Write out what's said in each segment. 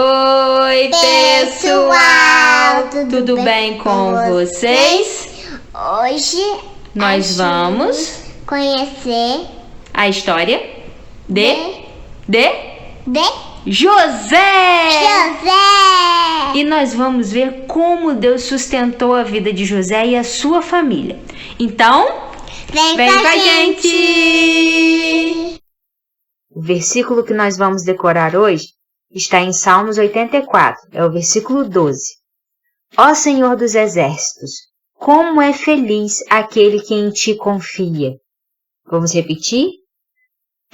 Oi, pessoal! Tudo bem com vocês? Hoje Nós vamos conhecer a história de José! E nós vamos ver como Deus sustentou a vida de José e a sua família. Então, vem com a gente! O versículo que nós vamos decorar hoje está em Salmos 84, é o versículo 12. Ó Senhor dos Exércitos, como é feliz aquele que em ti confia. Vamos repetir?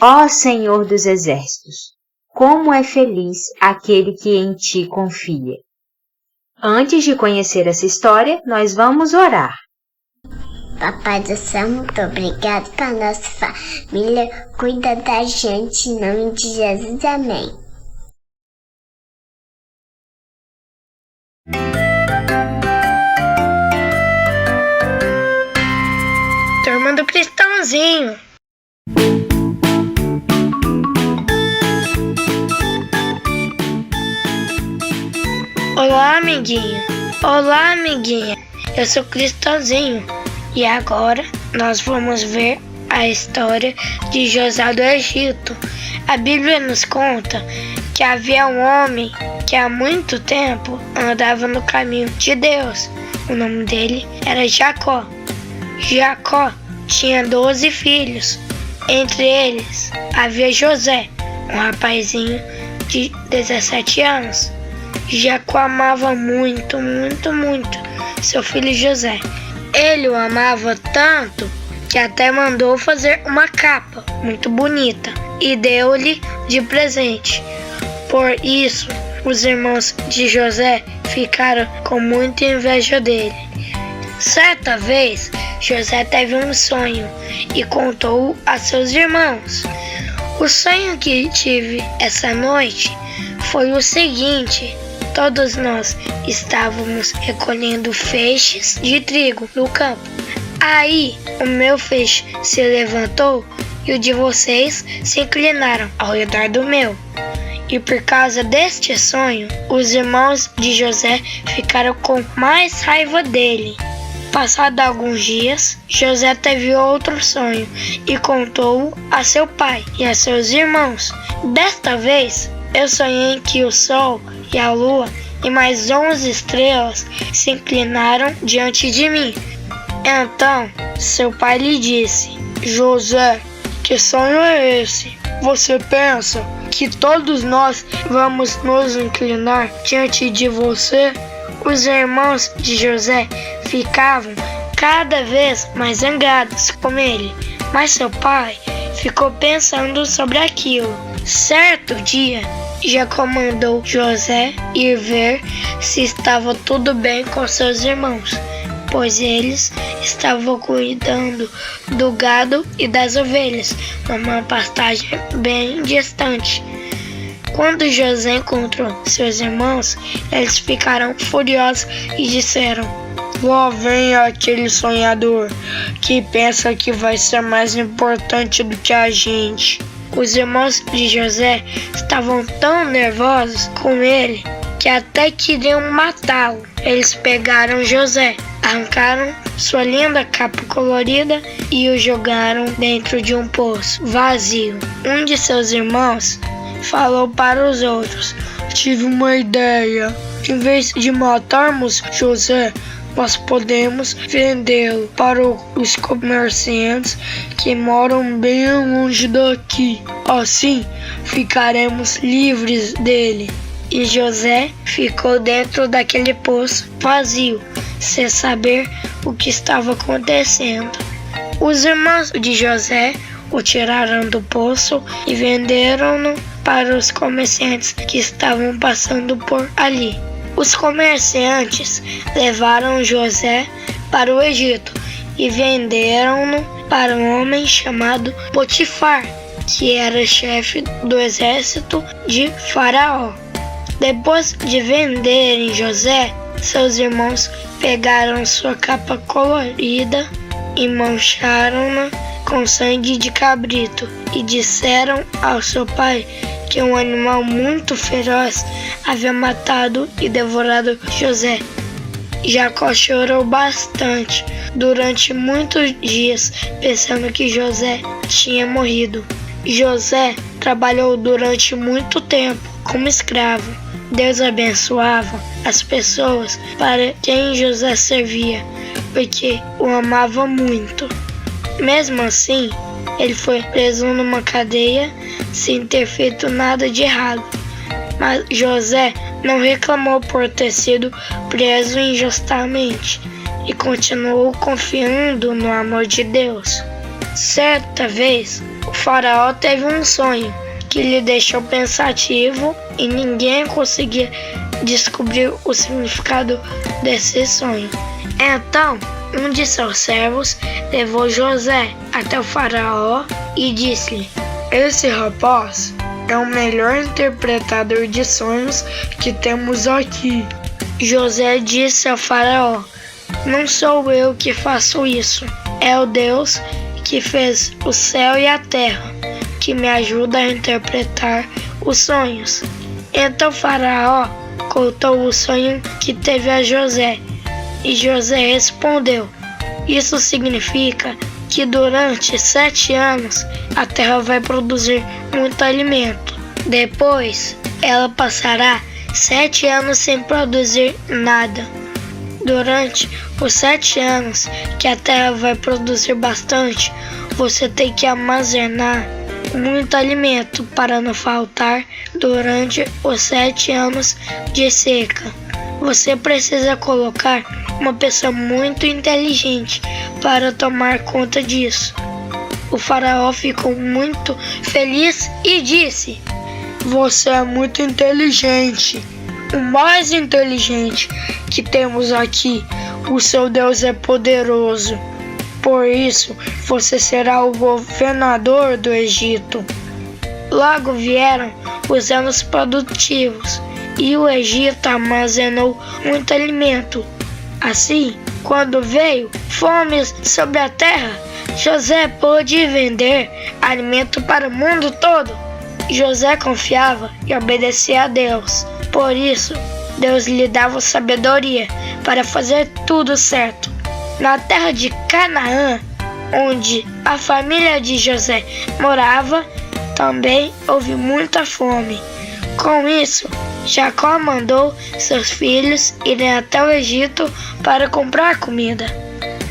Ó Senhor dos Exércitos, como é feliz aquele que em ti confia. Antes de conhecer essa história, nós vamos orar. Papai do céu, muito obrigado para nossa família. Cuida da gente, em nome de Jesus. Amém. Turma do Cristãozinho. Olá, amiguinho. Olá, amiguinha. Eu sou Cristãozinho. E agora nós vamos ver a história de José do Egito. A Bíblia nos conta que havia um homem que há muito tempo andava no caminho de Deus. O nome dele era Jacó. Jacó tinha 12 filhos. Entre eles havia José, um rapazinho de 17 anos. Jacó amava muito seu filho José. Ele o amava tanto que até mandou fazer uma capa muito bonita e deu-lhe de presente. Por isso, os irmãos de José ficaram com muita inveja dele. Certa vez, José teve um sonho e contou a seus irmãos. O sonho que tive essa noite foi o seguinte: todos nós estávamos recolhendo feixes de trigo no campo. Aí, o meu feixe se levantou e o de vocês se inclinaram ao redor do meu. E por causa deste sonho, os irmãos de José ficaram com mais raiva dele. Passados alguns dias, José teve outro sonho e contou a seu pai e a seus irmãos. Desta vez, eu sonhei que o sol e a lua e mais 11 estrelas se inclinaram diante de mim. Então, seu pai lhe disse: José, que sonho é esse? Você pensa que todos nós vamos nos inclinar diante de você? Os irmãos de José ficavam cada vez mais zangados com ele, mas seu pai ficou pensando sobre aquilo. Certo dia, Jacó mandou José ir ver se estava tudo bem com seus irmãos, pois eles estavam cuidando do gado e das ovelhas numa pastagem bem distante. Quando José encontrou seus irmãos, eles ficaram furiosos e disseram: lá vem aquele sonhador que pensa que vai ser mais importante do que a gente. Os irmãos de José estavam tão nervosos com ele que até queriam matá-lo. Eles pegaram José, arrancaram sua linda capa colorida e o jogaram dentro de um poço vazio. Um de seus irmãos falou para os outros: tive uma ideia. Em vez de matarmos José, nós podemos vendê-lo para os comerciantes que moram bem longe daqui. Assim, ficaremos livres dele. E José ficou dentro daquele poço vazio, sem saber o que estava acontecendo. Os irmãos de José o tiraram do poço e venderam-no para os comerciantes que estavam passando por ali. Os comerciantes levaram José para o Egito e venderam-no para um homem chamado Potifar, que era chefe do exército de Faraó. Depois de venderem José, seus irmãos pegaram sua capa colorida e mancharam-na com sangue de cabrito e disseram ao seu pai que um animal muito feroz havia matado e devorado José. Jacó chorou bastante durante muitos dias, pensando que José tinha morrido. José trabalhou durante muito tempo como escravo. Deus abençoava as pessoas para quem José servia, porque o amava muito. Mesmo assim, ele foi preso numa cadeia sem ter feito nada de errado. Mas José não reclamou por ter sido preso injustamente e continuou confiando no amor de Deus. Certa vez, o faraó teve um sonho que lhe deixou pensativo e ninguém conseguia descobrir o significado desse sonho. Então, um de seus servos levou José até o faraó e disse-lhe: "Esse rapaz é o melhor interpretador de sonhos que temos aqui." José disse ao faraó: "Não sou eu que faço isso, é o Deus que fez o céu e a terra, que me ajuda a interpretar os sonhos." Então faraó contou o sonho que teve a José, e José respondeu: "Isso significa que durante 7 anos a terra vai produzir muito alimento. Depois ela passará 7 anos sem produzir nada. Durante os 7 anos que a terra vai produzir bastante, você tem que armazenar muito alimento para não faltar durante os 7 anos de seca. Você precisa colocar uma pessoa muito inteligente para tomar conta disso." O faraó ficou muito feliz e disse: "Você é muito inteligente, o mais inteligente que temos aqui. O seu Deus é poderoso. Por isso, você será o governador do Egito." Logo vieram os anos produtivos e o Egito armazenou muito alimento. Assim, quando veio fome sobre a terra, José pôde vender alimento para o mundo todo. José confiava e obedecia a Deus. Por isso, Deus lhe dava sabedoria para fazer tudo certo. Na terra de Canaã, onde a família de José morava, também houve muita fome. Com isso, Jacó mandou seus filhos irem até o Egito para comprar comida.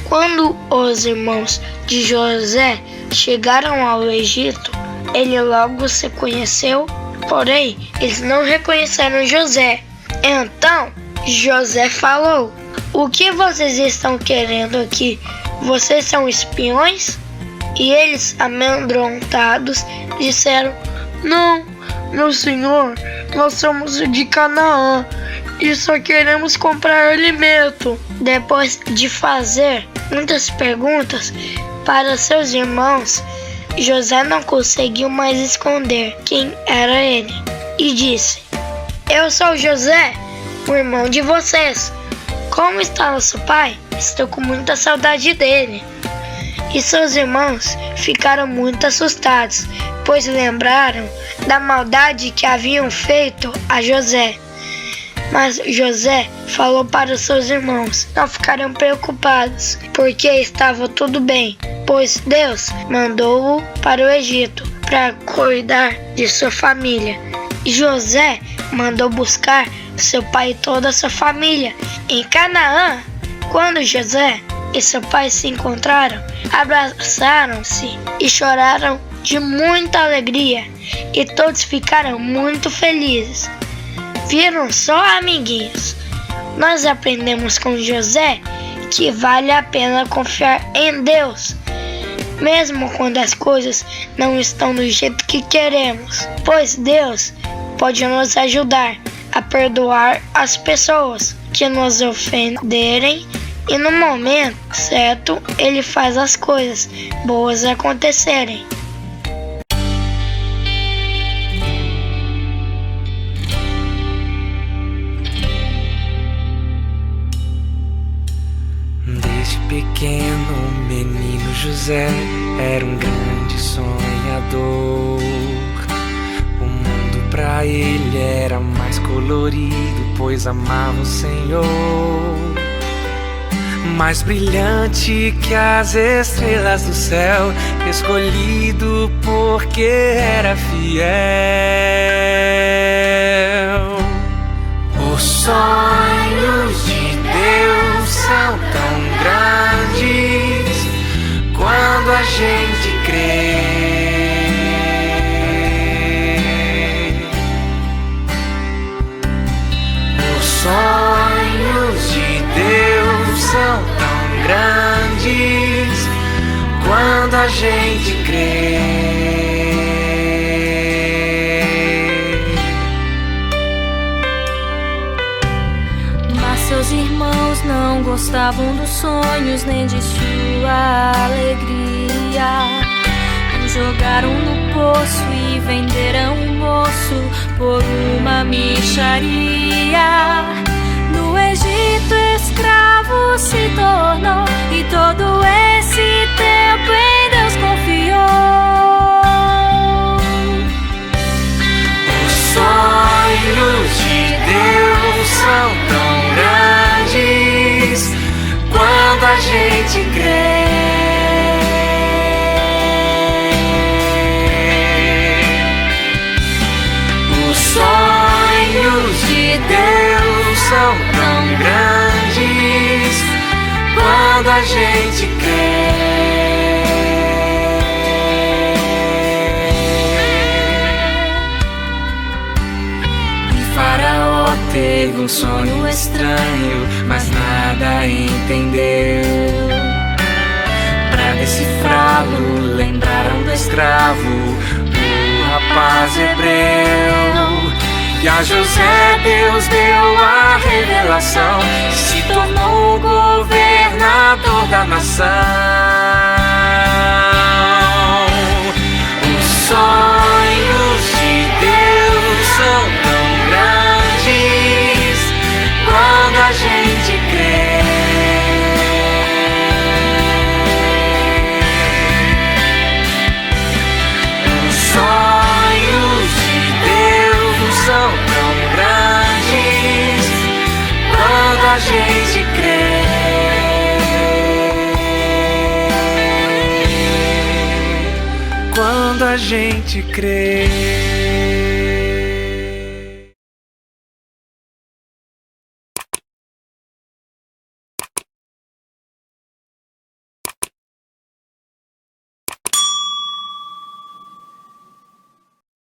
Quando os irmãos de José chegaram ao Egito, ele logo se conheceu, porém eles não reconheceram José. Então José falou: "O que vocês estão querendo aqui? Vocês são espiões?" E eles, amedrontados, disseram: "Não, meu senhor, nós somos de Canaã e só queremos comprar alimento." Depois de fazer muitas perguntas para seus irmãos, José não conseguiu mais esconder quem era ele e disse: "Eu sou José, o irmão de vocês. Como está nosso pai? Estou com muita saudade dele." E seus irmãos ficaram muito assustados, pois lembraram da maldade que haviam feito a José. Mas José falou para os seus irmãos não ficarem preocupados, porque estava tudo bem, pois Deus mandou-o para o Egito para cuidar de sua família. E José mandou buscar seu pai e toda a sua família em Canaã. Quando José e seu pai se encontraram, abraçaram-se e choraram de muita alegria, e todos ficaram muito felizes. Viram só, amiguinhos? Nós aprendemos com José que vale a pena confiar em Deus, mesmo quando as coisas não estão do jeito que queremos, pois Deus pode nos ajudar a perdoar as pessoas que nos ofenderem, e no momento certo Ele faz as coisas boas acontecerem. Desde pequeno, o menino José era um grande sonhador. O mundo pra ele era mais colorido, pois amava o Senhor. Mais brilhante que as estrelas do céu, escolhido porque era fiel. Os sonhos de Deus são tão grandes quando a gente crê. Os sonhos de Deus são tão grandes quando a gente crê. Mas seus irmãos não gostavam dos sonhos nem de sua alegria. O jogaram no poço e venderam o moço por uma mixaria. No Egito escravo se tornou e todo esse tempo em Deus confiou. Os sonhos de Deus são tão grandes quando a gente crê. Os sonhos de Deus são tão grandes quando a gente crê. E Faraó teve um sonho estranho, mas nada entendeu. Pra decifrá-lo, lembraram do escravo, o rapaz hebreu. E a José Deus deu a revelação, se tornou o governador da nação. Os sonhos de Deus são tão grandes quando a gente crê. Os sonhos de Deus são tão grandes quando a gente crê. Quando a gente crê.